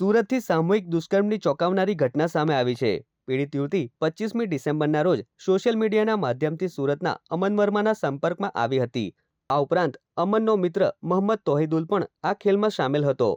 સુરતથી સામૂહિક દુષ્કર્મની ચોંકાવનારી ઘટના સામે આવી છે. પીડિત યુવતી 25મી ડિસેમ્બરના રોજ સોશિયલ મીડિયાના માધ્યમથી સુરતના અમન વર્માના સંપર્કમાં આવી હતી. આ ઉપરાંત અમનનો મિત્ર મોહમ્મદ તોહિદુલ પણ આ ખેલમાં સામેલ હતો.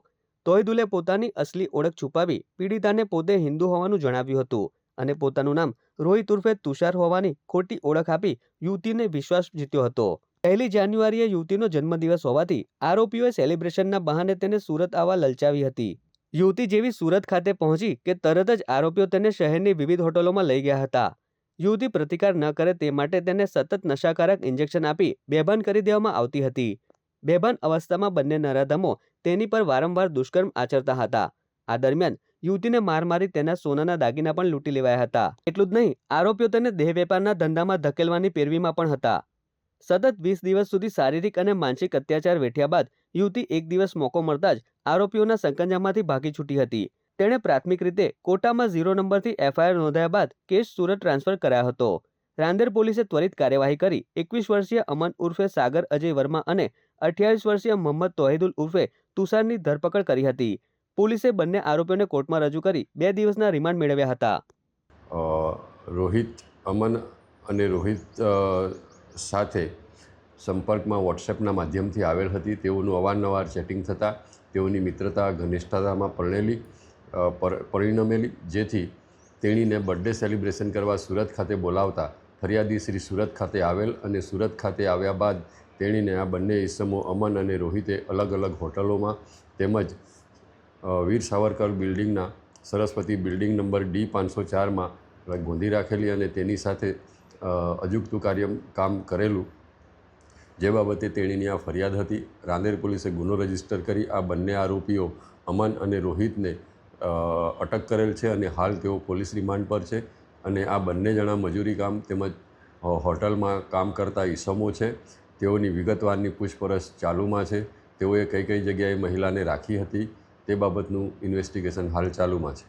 તોહિદુલે પોતાની અસલી ઓળખ છુપાવી પીડિતાને પોતે હિન્દુ હોવાનું જણાવ્યું હતું અને પોતાનું નામ રોહિત ઉર્ફે તુષાર હોવાની ખોટી ઓળખ આપી યુવતીને વિશ્વાસ જીત્યો હતો. 1 જાન્યુઆરીએ યુવતીનો જન્મદિવસ હોવાથી આરોપીઓએ સેલિબ્રેશનના બહાને તેને સુરત આવવા લલચાવી હતી. યુવતી જેવી સુરત ખાતે પહોંચી કે તરત જ આરોપીઓ તેને શહેરની વિવિધ હોટલોમાં લઈ ગયા હતા. યુવતી પ્રતિકાર ન કરે તે માટે તેને સતત નશાકારક ઇન્જેક્શન આપી બેભાન કરી દેવામાં આવતી હતી. બેભાન અવસ્થામાં બંને નરાધમો તેની પર વારંવાર દુષ્કર્મ આચરતા હતા. આ દરમિયાન યુવતીને માર મારી તેના સોનાના દાગીના પણ લૂંટી લેવાયા હતા. એટલું જ નહીં, આરોપીઓ તેને દેહ વેપારના ધંધામાં ધકેલવાની પેરવીમાં પણ હતા. સતત 20 દિવસ સુધી શારીરિક અને માનસિક અત્યાચાર વેઠ્યા બાદ યુવતી એક દિવસ મોકો મળતા જ આરોપીઓના સંકંજામાંથી ભાગી છૂટી હતી. તેણે પ્રાથમિક રીતે કોટામાં 0 નંબરથી એફઆઈઆર નોંધાયા બાદ કેસ સુરત ટ્રાન્સફર કરાયો હતો. રાંદેર પોલીસે ત્વરિત કાર્યવાહી કરી 21 વર્ષીય અમન ઉર્ફે સાગર અજય વર્મા અને 28 વર્ષીય મોહમ્મદ તોહિદુલ ઉર્ફે તુષારની ધરપકડ કરી હતી. પોલીસે બંને આરોપીઓને કોર્ટમાં રજૂ કરી 2 દિવસના રિમાન્ડ મેળવ્યા હતા. રોહિત અમન અને રોહિત સાથે સંપર્કમાં વોટ્સએપના માધ્યમથી આવેલ હતી. તેઓનું અવારનવાર ચેટિંગ થતાં તેઓની મિત્રતા ઘનિષ્ઠતામાં પરિણમેલી, જેથી તેણીને બર્થડે સેલિબ્રેશન કરવા સુરત ખાતે બોલાવતા ફરિયાદી શ્રી સુરત ખાતે આવેલ અને સુરત ખાતે આવ્યા બાદ તેણીને આ બંને ઈસમો અમન અને રોહિતે અલગ અલગ હોટલોમાં તેમજ વીર સાવરકર બિલ્ડિંગના સરસ્વતી બિલ્ડિંગ નંબર D504માં ગોંધી રાખેલી અને તેની સાથે અજુગતું કામ કરેલું, જે બાબતે તેણીની આ ફરિયાદ હતી. રાંદેર પોલીસે ગુનો રજીસ્ટર કરી આ બંને આરોપીઓ અમન અને રોહિતને અટક કરેલ છે અને હાલ તેઓ પોલીસ રિમાન્ડ પર છે. અને આ બંને જણા મજૂરી કામ તેમજ હોટલમાં કામ કરતા ઈસમો છે. તેઓની વિગતવારની પૂછપરછ ચાલુમાં છે. તેઓએ કઈ કઈ જગ્યાએ મહિલાને રાખી હતી તે બાબતનું ઇન્વેસ્ટિગેશન હાલ ચાલુમાં છે.